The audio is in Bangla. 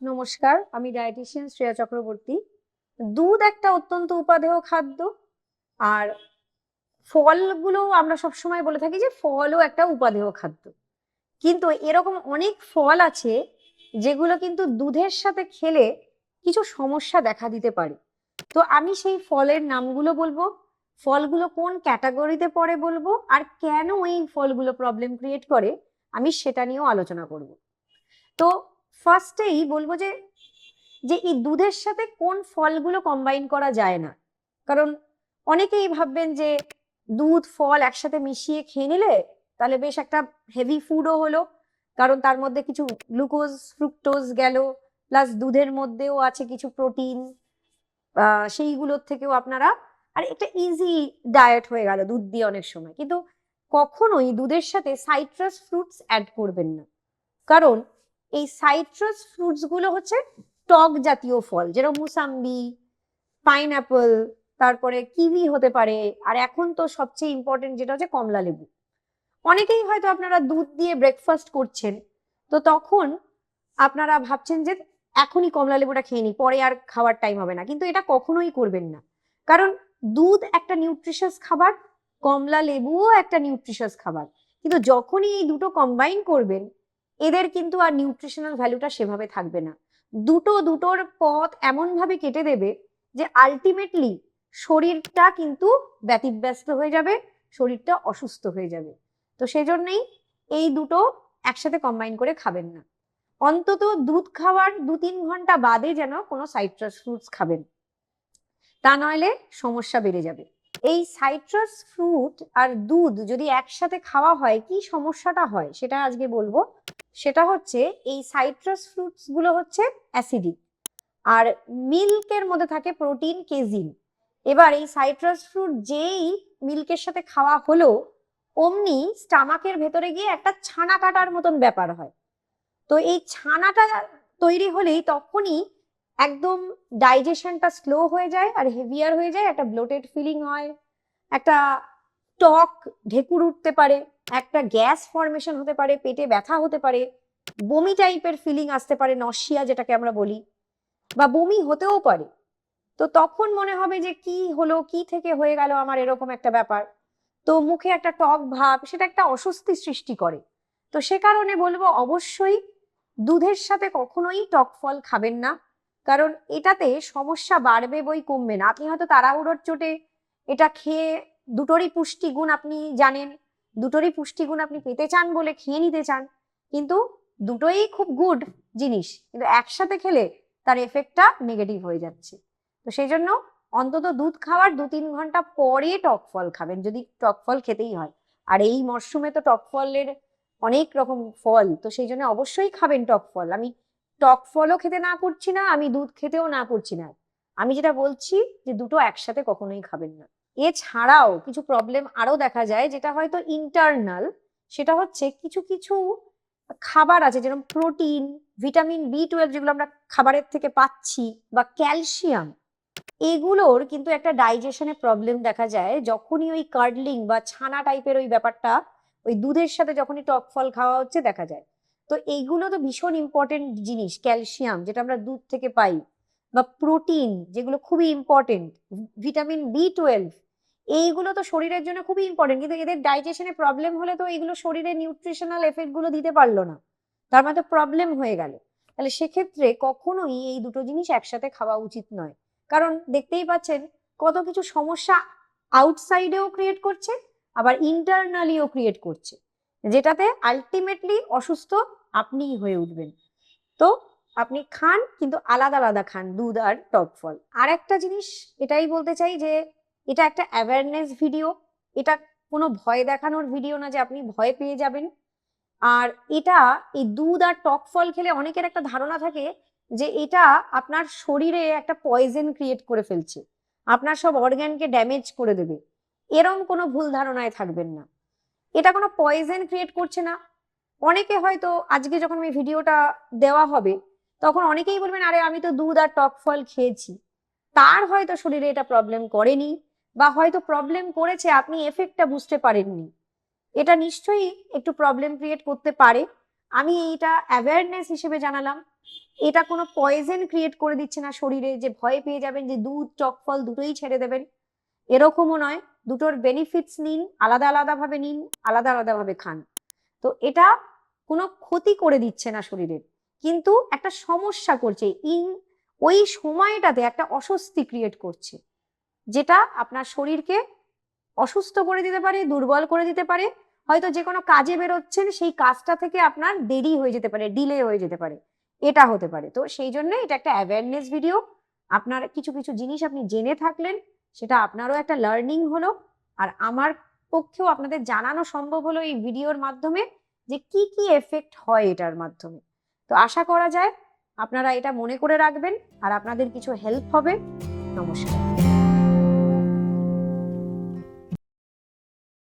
নমস্কার, আমি ডায়েটিশিয়ান শ্রেয়া চক্রবর্তী। দুধ একটা অত্যন্ত উপাদেয় খাদ্য। আর ফলগুলো আমরা সবসময় বলে থাকি যে ফলও একটা উপাদেয় খাদ্য। কিন্তু এরকম অনেক ফল আছে যেগুলো কিন্তু দুধের সাথে খেলে কিছু সমস্যা দেখা দিতে পারে। তো আমি সেই ফলের নামগুলো বলবো, ফলগুলো কোন ক্যাটাগরিতে পড়ে বলবো, আর কেন এই ফলগুলো প্রবলেম ক্রিয়েট করে আমি সেটা নিয়েও আলোচনা করব। তো ফার্স্টেই বলবো যে যে এই দুধের সাথে কোন ফলগুলো কম্বাইন করা যায় না। কারণ অনেকেই ভাববেন যে দুধ ফল একসাথে মিশিয়ে খেয়ে নিলে তাহলে বেশ একটা হেভি ফুডও হলো, কারণ তার মধ্যে কিছু গ্লুকোজ ফ্রুক্টোজ গেল, প্লাস দুধের মধ্যেও আছে কিছু প্রোটিন, সেইগুলোর থেকেও আপনারা আর একটা ইজি ডায়েট হয়ে গেল দুধ দিয়ে অনেক সময়। কিন্তু কখনোই দুধের সাথে সাইট্রাস ফ্রুটস অ্যাড করবেন না, কারণ এই সাইট্রাস ফ্রুটস গুলো হচ্ছে টক জাতীয় ফল, যেরকম মুসাম্বি, পাইনাপল, তারপরে কিউই হতে পারে, আর এখন তো সবচেয়ে ইম্পর্টেন্ট যেটা হচ্ছে কমলা লেবু। অনেকেই হয়তো আপনারা দুধ দিয়ে ব্রেকফাস্ট করছেন, তো তখন আপনারা ভাবছেন যে এখনই কমলা লেবুটা খেয়ে নি, পরে আর খাওয়ার টাইম হবে না, কিন্তু এটা কখনোই করবেন না। কারণ দুধ একটা নিউট্রিশাস খাবার, কমলা লেবুও একটা নিউট্রিশাস খাবার, কিন্তু যখনই এই দুটো কম্বাইন করবেন এদের কিন্তু আর নিউট্রিশনাল ভ্যালুটা সেভাবে থাকবে না। দুটোর পথ এমন ভাবে কেটে দেবে যে আলটিমেটলি শরীরটা কিন্তু ব্যতিব্যস্ত হয়ে যাবে, শরীরটা অসুস্থ হয়ে যাবে। তো সেজন্যই এই দুটো একসাথে কম্বাইন করে খাবেন না। অন্তত দুধ খাওয়ার 2-3 ঘন্টা বাদে যেন কোনো সাইট্রাস ফ্রুটস খাবেন, তা নইলে সমস্যা বেড়ে যাবে। এই সাইট্রাস ফ্রুট আর দুধ যদি একসাথে খাওয়া হয় কি সমস্যাটা হয় সেটা আজকে বলবো। সেটা হচ্ছে এই সাইট্রাস ফ্রুটস গুলো হচ্ছে অ্যাসিডিক, আর মিল্কের মধ্যে থাকে প্রোটিন কেজিন। এবার এই সাইট্রাস ফ্রুট যেই মিল্কের সাথে খাওয়া হলো অমনি স্টামাকের ভেতরে গিয়ে একটা ছানা কাটার মতন ব্যাপার হয়। তো এই ছানাটা তৈরি হলেই তখনই একদম ডাইজেশনটা স্লো হয়ে যায় আর হেভিয়ার হয়ে যায়, একটা ব্লোটেড ফিলিং হয়, একটা টক ঢেকুর উঠতে পারে, একটা গ্যাস ফর্মেশন হতে পারে, পেটে ব্যথা হতে পারে, বমি টাইপের ফিলিং আসতে পারে, নশিয়া যেটাকে আমরা বলি, বা বমি হতেও পারে। তো তখন মনে হবে যে কি হলো, কি থেকে হয়ে গেল আমার এরকম একটা ব্যাপার। তো মুখে একটা টক ভাব, সেটা একটা অস্বস্তি সৃষ্টি করে। তো সে কারণে বলবো অবশ্যই দুধের সাথে কখনোই টক ফল খাবেন না, কারণ এটাতে সমস্যা বাড়বে বই কমবে না। আপনি হয়তো তাড়াহুড়োর চোটে এটা খেয়ে দুটোরই পুষ্টিগুণ আপনি জানেন, দুটোরই পুষ্টিগুণ আপনি পেতে চান বলে খেয়ে নিতে চান, কিন্তু দুটোই খুব গুড জিনিস, কিন্তু একসাথে খেলে তার এফেক্টটা নেগেটিভ হয়ে যাচ্ছে। তো সেই জন্য অন্তত দুধ খাওয়ার 2-3 ঘন্টা পরে টক ফল খাবেন, যদি টক ফল খেতেই হয়। আর এই মরশুমে তো টক ফলের অনেক রকম ফল, তো সেই জন্য অবশ্যই খাবেন টক ফল। আমি টক ফলও খেতে না করছি না, আমি দুধ খেতেও না করছি না। আমি যেটা বলছি যে দুটো একসাথে কখনোই খাবেন না। এছাড়াও কিছু প্রবলেম আরো দেখা যায় যেটা হয়তো ইন্টারনাল, সেটা হচ্ছে কিছু কিছু খাবার আছে যেরকম প্রোটিন, ভিটামিন B12 যেগুলো আমরা খাবারের থেকে পাচ্ছি, বা ক্যালসিয়াম, এগুলোর কিন্তু একটা ডাইজেশনে প্রবলেম দেখা যায় যখনই ওই কার্ডলিং বা ছানা টাইপের ওই ব্যাপারটা ওই দুধের সাথে যখনই টক ফল খাওয়া হচ্ছে দেখা যায়। তো এইগুলো তো ভীষণ ইম্পর্টেন্ট জিনিস, ক্যালসিয়াম যেটা আমরা দুধ থেকে পাই, বা প্রোটিন যেগুলো খুবই ইম্পর্টেন্ট, ভিটামিন B12, এইগুলো তো শরীরের জন্য খুবই ইম্পর্টেন্ট, কিন্তু এদের ডাইজেশনে প্রবলেম হলে তো এইগুলো শরীরে নিউট্রিশনাল এফেক্ট গুলো দিতে পারলো না, তার মানে তো প্রবলেম হয়ে গেল। তাহলে সেক্ষেত্রে কখনোই এই দুটো জিনিস একসাথে খাওয়া উচিত নয়, কারণ দেখতেই পাচ্ছেন কত কিছু সমস্যা আউটসাইডেও ক্রিয়েট করছে, আবার ইন্টারনালিও ক্রিয়েট করছে, যেটাতে আলটিমেটলি অসুস্থ আপনিই হয়ে উঠবেন। তো আপনি খান, কিন্তু আলাদা আলাদা খান দুধ আর টক ফল। আর একটা জিনিস এটাই বলতে চাই যে এটা একটা অ্যাওয়ারনেস ভিডিও, এটা কোনো ভয় দেখানোর ভিডিও না যে আপনি ভয় পেয়ে যাবেন। আর এটা এই দুধ আর টক ফল খেলে অনেকের একটা ধারণা থাকে যে এটা আপনার শরীরে একটা পয়জন ক্রিয়েট করে ফেলছে, আপনার সব অর্গানকে ড্যামেজ করে দেবে। এরম কোনো ভুল ধারণায় থাকবেন না, এটা কোনো পয়জন ক্রিয়েট করছে না। অনেকে হয়তো আজকে যখন আমি ভিডিওটা দেওয়া হবে তখন অনেকেই বলবেন আরে আমি তো দুধ আর টক ফল খেয়েছি, তার হয়তো শরীরে এটা প্রবলেম করেনি, বা হয়তো প্রবলেম করেছে আপনি এফেক্টটা বুঝতে পারেননি। এটা নিশ্চয়ই একটু প্রবলেম ক্রিয়েট করতে পারে। আমি এইটা অ্যাওয়ারনেস হিসেবে জানালাম। এটা কোনো পয়জন ক্রিয়েট করে দিচ্ছে না শরীরে, যে ভয় পেয়ে যাবেন যে দুধ টক ফল দুটোই ছেড়ে দেবেন, এরকমও নয়। দুটোর বেনিফিটস নিন, আলাদা আলাদা ভাবে নিন, আলাদা আলাদা ভাবে খান। তো এটা কোনো ক্ষতি করে দিচ্ছে না শরীরের, কিন্তু একটা সমস্যা করছে, ওই সময়টাতে একটা অস্বস্তি ক্রিয়েট করছে, যেটা আপনার শরীরকে অসুস্থ করে দিতে পারে, দুর্বল করে দিতে পারে। হয়তো যে কোনো কাজে বেরোচ্ছেন, সেই কাজটা থেকে আপনার দেরি হয়ে যেতে পারে, ডিলে হয়ে যেতে পারে, এটা হতে পারে। তো সেই জন্য এটা একটা অ্যাওয়ারনেস ভিডিও। আপনার কিছু কিছু জিনিস আপনি জেনে থাকলেন, সেটা আপনারও একটা লার্নিং হলো, আর আমার পক্ষেও আপনাদের জানানো সম্ভব হলো এই ভিডিওর মাধ্যমে যে কি কি এফেক্ট হয় এটার মাধ্যমে। তো আশা করা যায় আপনারা এটা মনে করে রাখবেন আর আপনাদের কিছু হেল্প হবে। নমস্কার।